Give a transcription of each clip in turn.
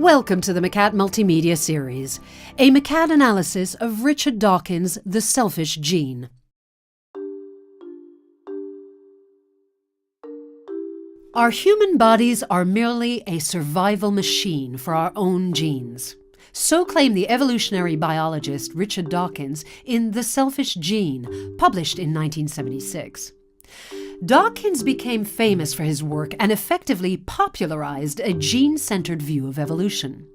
Welcome to the McCat Multimedia Series, a McCat analysis of Richard Dawkins' The Selfish Gene. Our human bodies are merely a survival machine for our own genes. So claimed the evolutionary biologist Richard Dawkins in The Selfish Gene, published in 1976. Dawkins became famous for his work and effectively popularized a gene-centered view of evolution.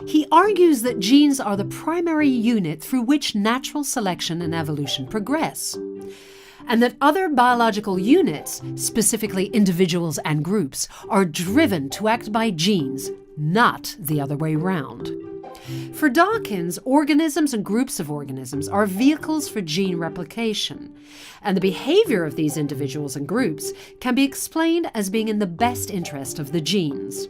He argues that genes are the primary unit through which natural selection and evolution progress, and that other biological units, specifically individuals and groups, are driven to act by genes, not the other way round. For Dawkins, organisms and groups of organisms are vehicles for gene replication, and the behavior of these individuals and groups can be explained as being in the best interest of the genes.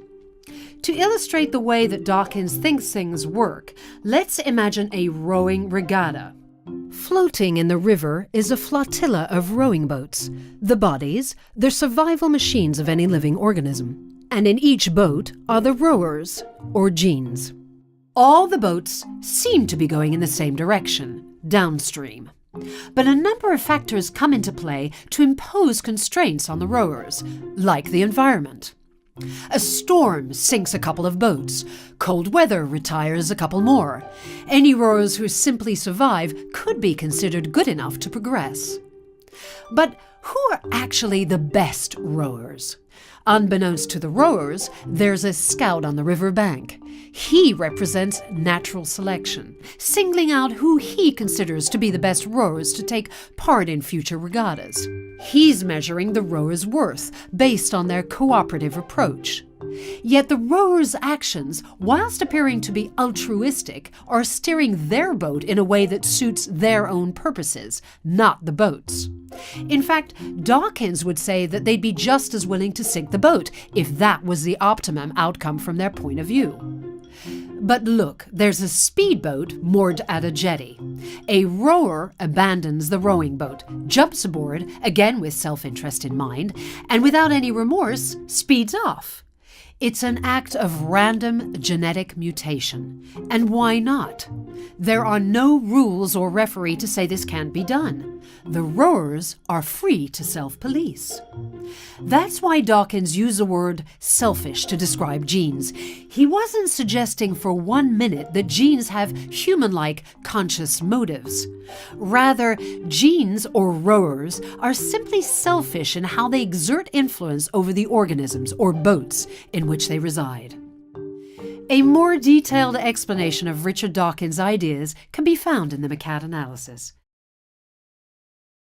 To illustrate the way that Dawkins thinks things work, let's imagine a rowing regatta. Floating in the river is a flotilla of rowing boats. The bodies, they're survival machines of any living organism. And in each boat are the rowers, or genes. All the boats seem to be going in the same direction, downstream. But a number of factors come into play to impose constraints on the rowers, like the environment. A storm sinks a couple of boats. Cold weather retires a couple more. Any rowers who simply survive could be considered good enough to progress. But who are actually the best rowers? Unbeknownst to the rowers, there's a scout on the river bank. He represents natural selection, singling out who he considers to be the best rowers to take part in future regattas. He's measuring the rowers' worth based on their cooperative approach. Yet the rowers' actions, whilst appearing to be altruistic, are steering their boat in a way that suits their own purposes, not the boat's. In fact, Dawkins would say that they'd be just as willing to sink the boat if that was the optimum outcome from their point of view. But look, there's a speedboat moored at a jetty. A rower abandons the rowing boat, jumps aboard, again with self-interest in mind, and without any remorse, speeds off. It's an act of random genetic mutation. And why not? There are no rules or referee to say this can't be done. The rowers are free to self-police. That's why Dawkins used the word selfish to describe genes. He wasn't suggesting for 1 minute that genes have human-like conscious motives. Rather, genes, or rowers, are simply selfish in how they exert influence over the organisms, or boats, in which they reside. A more detailed explanation of Richard Dawkins' ideas can be found in the McCat analysis.